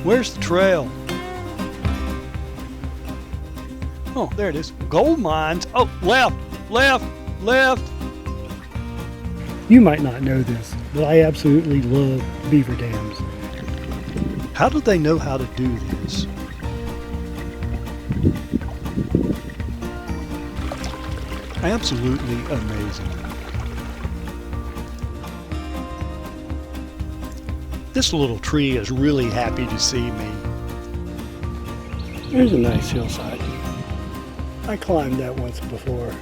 Where's the trail? Oh, there it is. Gold mines. Oh, left, left, left. You might not know this, but I absolutely love beaver dams. How do they know how to do this? Absolutely amazing. This little tree is really happy to see me. There's a nice hillside. I climbed that once before.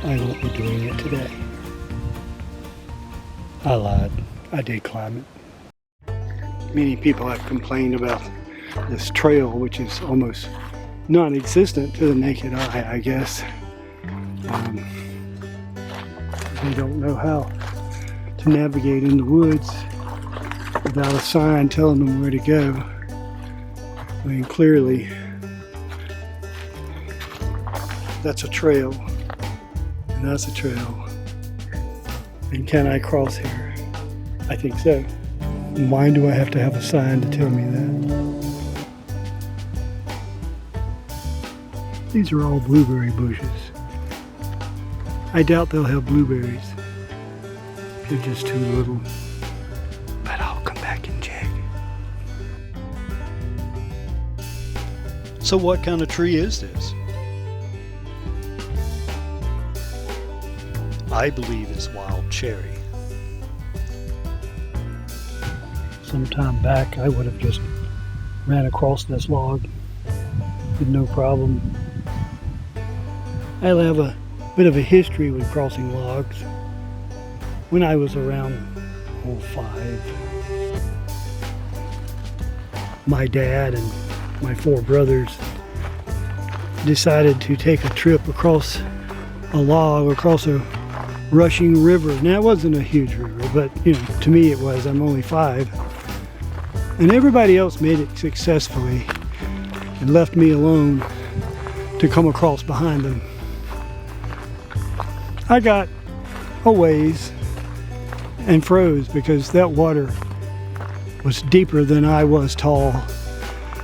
I won't be doing it today. I lied. I did climb it. Many people have complained about this trail, which is almost non-existent to the naked eye, I guess. They don't know how to navigate in the woods without a sign telling them where to go. I mean, clearly, that's a trail, and that's a trail. And can I cross here? I think so. Why do I have to have a sign to tell me that? These are all blueberry bushes. I doubt they'll have blueberries. They're just too little. But I'll come back and check. So what kind of tree is this? I believe it's wild cherry. Some time back, I would have just ran across this log with no problem. I have a bit of a history with crossing logs. When I was around 5, my dad and my 4 brothers decided to take a trip across a log, across a rushing river. Now, it wasn't a huge river, but you know, to me it was. I'm only 5. And everybody else made it successfully and left me alone to come across behind them. I got a ways and froze because that water was deeper than I was tall,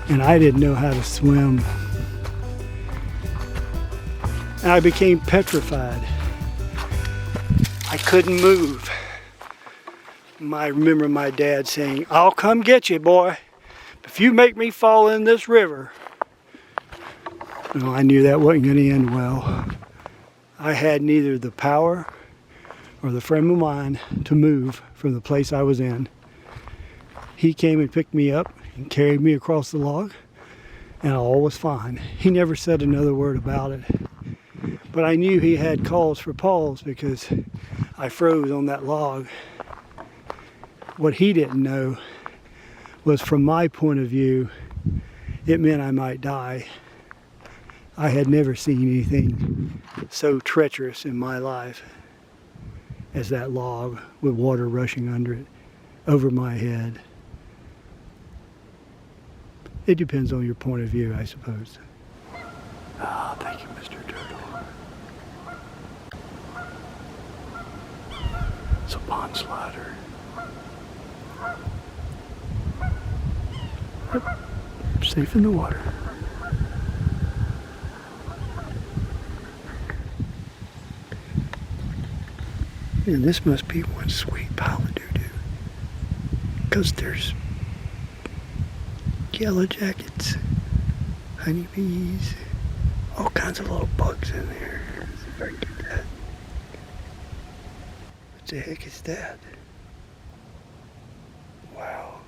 and I didn't know how to swim. And I became petrified. I couldn't move. I remember my dad saying, "I'll come get you, boy, if you make me fall in this river." Well, I knew that wasn't going to end well. I had neither the power or the frame of mind to move from the place I was in. He came and picked me up and carried me across the log, and all was fine. He never said another word about it. But I knew he had cause for pause because I froze on that log. What he didn't know was, from my point of view, it meant I might die. I had never seen anything so treacherous in my life as that log with water rushing under it, over my head. It depends on your point of view, I suppose. Ah, thank you, Mr. Turtle. It's a pond slider. Yep, safe in the water. And this must be one sweet pile of doo-doo, because there's yellow jackets, honeybees, all kinds of little bugs in there. Very good. What the heck is that? Wow.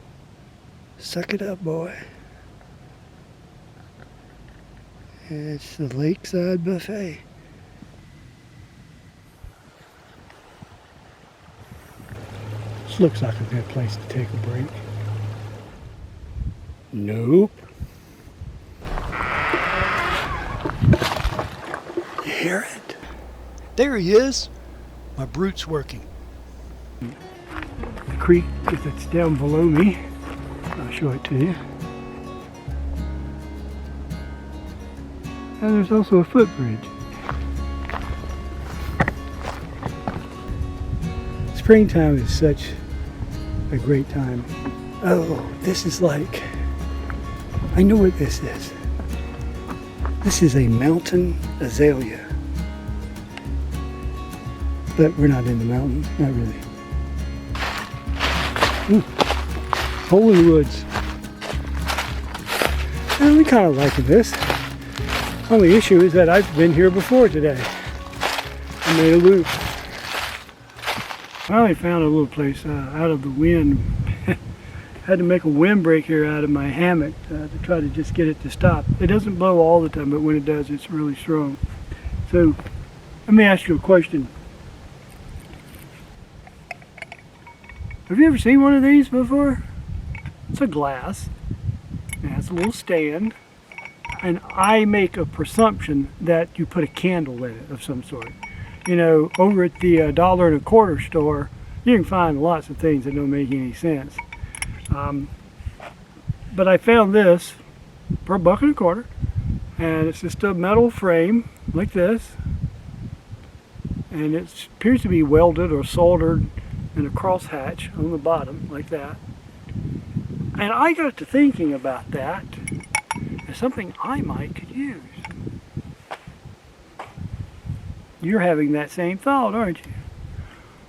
Suck it up, boy. It's the Lakeside Buffet. This looks like a good place to take a break. Nope. You hear it? There he is. My brute's working. The creek, if it's down below me, I'll show it to you. And there's also a footbridge. Springtime is such a great time. Oh, this is like, I know what this is. This is a mountain azalea. But we're not in the mountain, not really. Hole in the woods. And we kind of liking this. Only issue is that I've been here before today. I made a loop. Finally found a little place out of the wind. Had to make a windbreak here out of my hammock to try to just get it to stop. It doesn't blow all the time, but when it does, it's really strong. So, let me ask you a question. Have you ever seen one of these before? It's a glass. It has a little stand. And I make a presumption that you put a candle in it of some sort. You know, over at the $1.25 store, you can find lots of things that don't make any sense. But I found this for $1.25, and it's just a metal frame like this, and it appears to be welded or soldered in a crosshatch on the bottom like that. And I got to thinking about that as something I might could use. You're having that same thought, aren't you?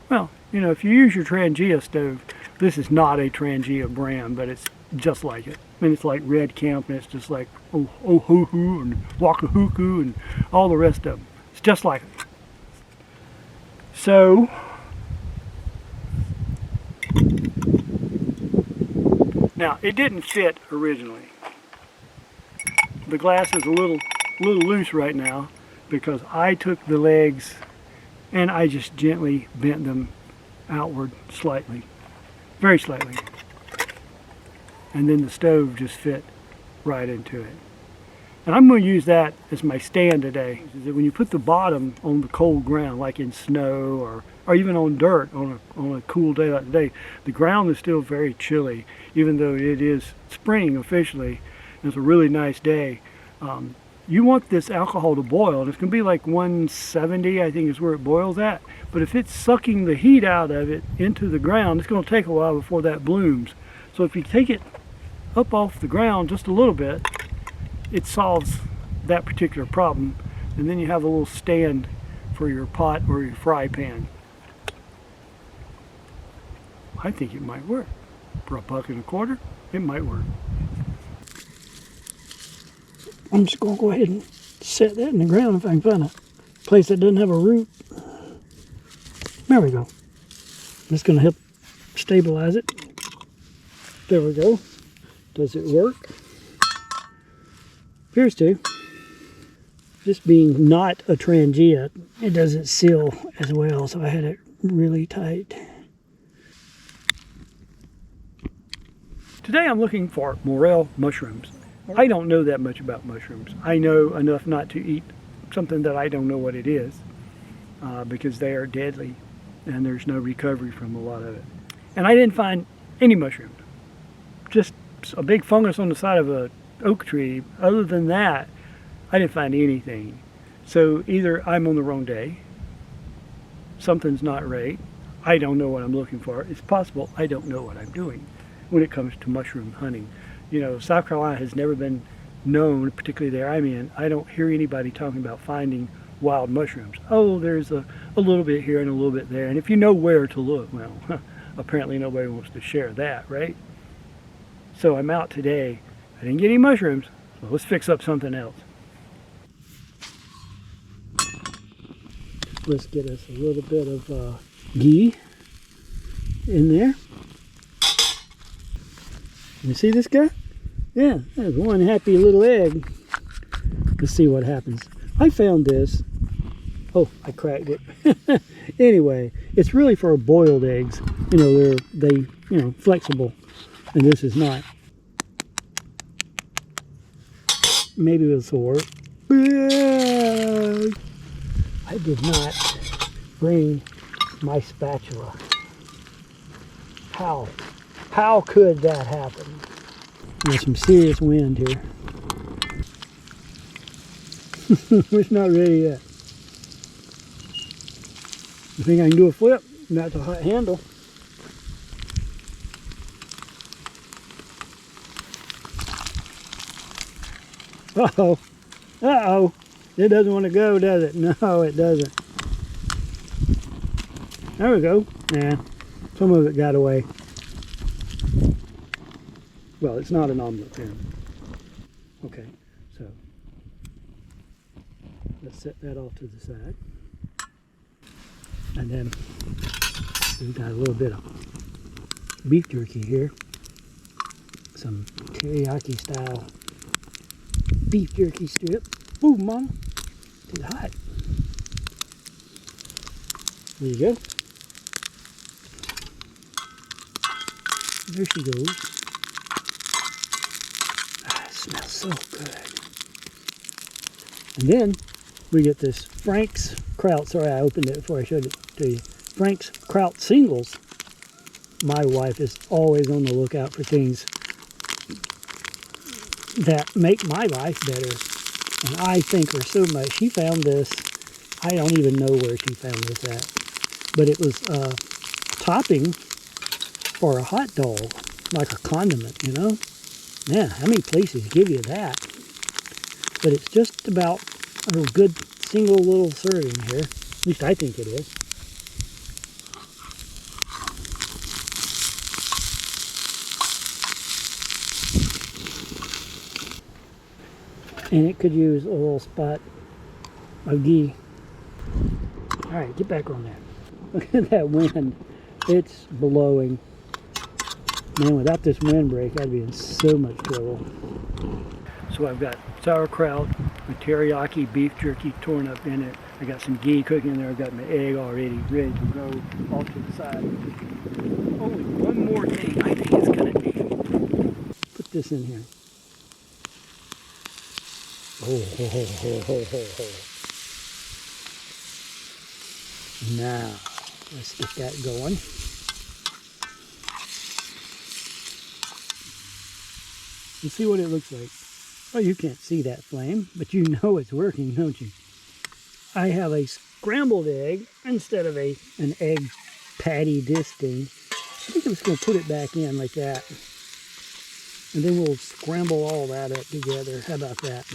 Well, you know, if you use your Trangia stove, this is not a Trangia brand, but it's just like it. I mean, it's like Red Camp, and it's just like oh hoo hoo and Waka Huku and all the rest of them. It's just like it. So, now it didn't fit originally. The glass is a little loose right now because I took the legs and I just gently bent them outward slightly. Very slightly. And then the stove just fit right into it. And I'm going to use that as my stand today. When you put the bottom on the cold ground, like in snow or even on dirt on a cool day like today, the ground is still very chilly, even though it is spring officially. And it's a really nice day. You want this alcohol to boil, and it's going to be like 170, I think is where it boils at. But if it's sucking the heat out of it into the ground, it's going to take a while before that blooms. So if you take it up off the ground just a little bit, it solves that particular problem. And then you have a little stand for your pot or your fry pan. I think it might work. For $1.25, it might work. I'm just going to go ahead and set that in the ground if I can find a place that doesn't have a root. There we go. That's going to help stabilize it. There we go. Does it work? Appears to. This being not a Trangia, it doesn't seal as well, so I had it really tight. Today I'm looking for morel mushrooms. I don't know that much about mushrooms. I know enough not to eat something that I don't know what it is because they are deadly and there's no recovery from a lot of it. And I didn't find any mushrooms. Just a big fungus on the side of an oak tree. Other than that, I didn't find anything. So either I'm on the wrong day, something's not right, I don't know what I'm looking for. It's possible I don't know what I'm doing when it comes to mushroom hunting. You know, South Carolina has never been known, particularly there I'm in, I don't hear anybody talking about finding wild mushrooms. Oh, there's a little bit here and a little bit there. And if you know where to look, well, apparently nobody wants to share that, right? So I'm out today. I didn't get any mushrooms, so let's fix up something else. Let's get us a little bit of ghee in there. You see this guy? Yeah, there's one happy little egg. Let's see what happens. I found this. Oh, I cracked it. Anyway, it's really for boiled eggs. You know, they're flexible, and this is not. Maybe this will work. I did not bring my spatula. How could that happen? There's some serious wind here. It's not ready yet. You think I can do a flip? That's a hot handle. Uh-oh. Uh-oh. It doesn't want to go, does it? No, it doesn't. There we go. Yeah, some of it got away. Well, it's not an omelet pan. Okay, so let's set that off to the side. And then we've got a little bit of beef jerky here. Some teriyaki style beef jerky strip. Ooh, Mama, it's hot. There you go. There she goes. Ah, it smells so good. And then we get this Frank's Kraut. Sorry, I opened it before I showed it to you. Frank's Kraut singles. My wife is always on the lookout for things that make my life better. And I thank her so much. She found this. I don't even know where she found this at. But it was topping for a hot dog, like a condiment, you know? Man, how many places give you that? But it's just about a good single little serving here. At least I think it is. And it could use a little spot of ghee. Alright, get back on that. Look at that wind. It's blowing. Man, without this windbreak, I'd be in so much trouble. So I've got sauerkraut with teriyaki beef jerky torn up in it. I got some ghee cooking in there. I've got my egg already ready to go off to the side. Only one more thing I think it's gonna need. Put this in here. Oh, ho, ho, ho, ho, ho, ho. Now, let's get that going. And see what it looks like. Oh, you can't see that flame, but you know it's working, don't you? I have a scrambled egg instead of an egg patty dish thing. I think I'm just going to put it back in like that. And then we'll scramble all that up together. How about that?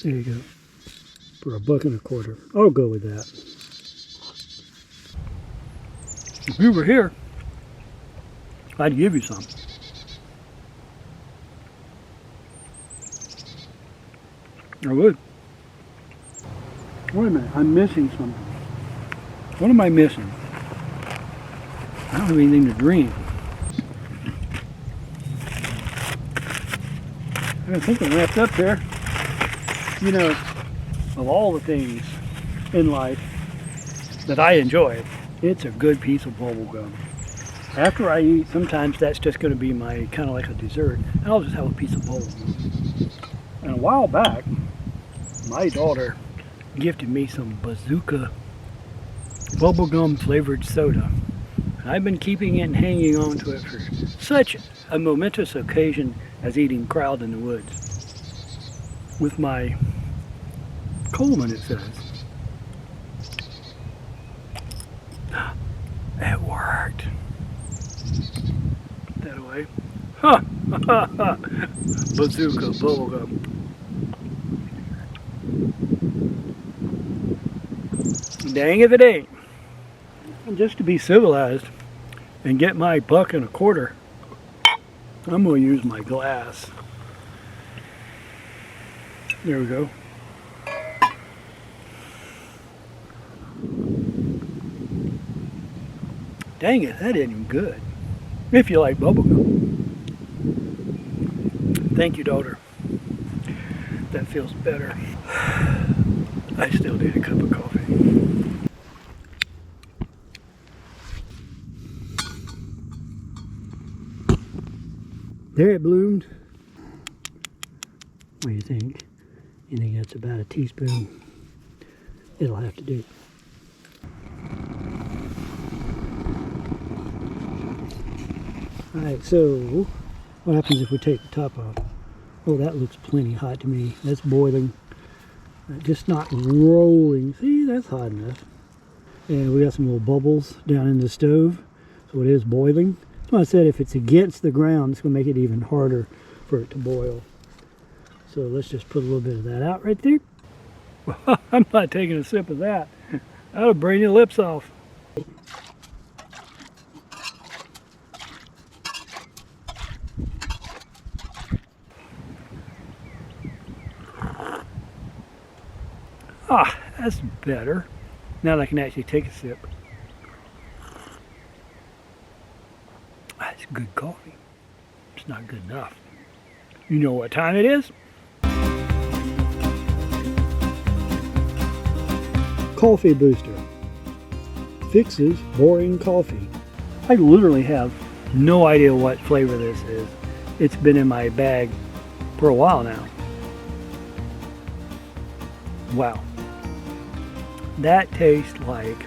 There you go. For $1.25. I'll go with that. If you were here, I'd give you some. I would. Wait a minute, I'm missing something. What am I missing? I don't have anything to drink. I think I'm wrapped up there. You know, of all the things in life that I enjoy, it's a good piece of bubble gum. After I eat, sometimes that's just going to be my kind of like a dessert. I'll just have a piece of bubble gum. And a while back, my daughter gifted me some Bazooka bubblegum flavored soda. And I've been keeping it and hanging on to it for such a momentous occasion as eating Kraut in the Woods. With my Coleman, it says. It worked. Put that away. Ha! Bazooka bubblegum. Dang if it ain't. And just to be civilized and get my $1.25, I'm going to use my glass. There we go. Dang it, that isn't good. If you like bubblegum. Thank you, daughter. That feels better. I still need a cup of coffee. There it bloomed. What do you think? You think that's about a teaspoon? It'll have to do. Alright, so what happens if we take the top off? Oh, that looks plenty hot to me. That's boiling. Just not rolling. See, that's hot enough. And we got some little bubbles down in the stove, so it is boiling. That's why I said if it's against the ground, it's going to make it even harder for it to boil. So let's just put a little bit of that out right there. I'm not taking a sip of that. That'll burn your lips off. Ah, that's better. Now that I can actually take a sip. That's good coffee. It's not good enough. You know what time it is? Coffee booster. Fixes boring coffee. I literally have no idea what flavor this is. It's been in my bag for a while now. Wow. That tastes like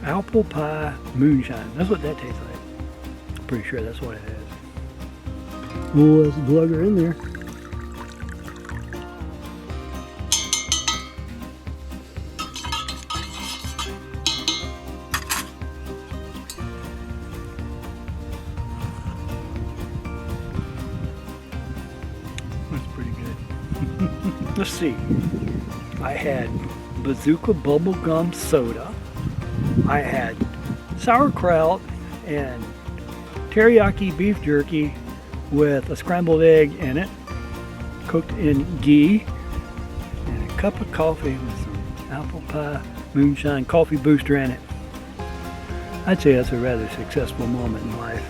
apple pie moonshine. That's what that tastes like. I'm pretty sure that's what it is. Oh, there's a glugger in there. That's pretty good. Let's see. I had Bazooka bubblegum soda. I had sauerkraut and teriyaki beef jerky with a scrambled egg in it, cooked in ghee, and a cup of coffee with some apple pie moonshine coffee booster in it. I'd say that's a rather successful moment in life.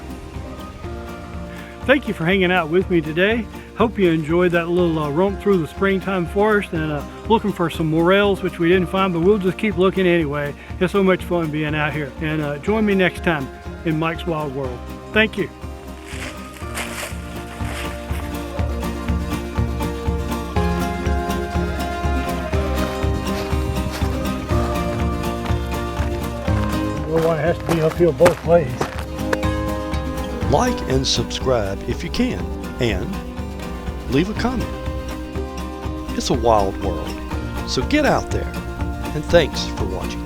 Thank you for hanging out with me today. Hope you enjoyed that little romp through the springtime forest and looking for some morels, which we didn't find, but we'll just keep looking anyway. It's so much fun being out here. And join me next time in Mike's Wild World. Thank you. Well, one has to be uphill both ways. Like and subscribe if you can, and leave a comment. It's a wild world, so get out there, and thanks for watching.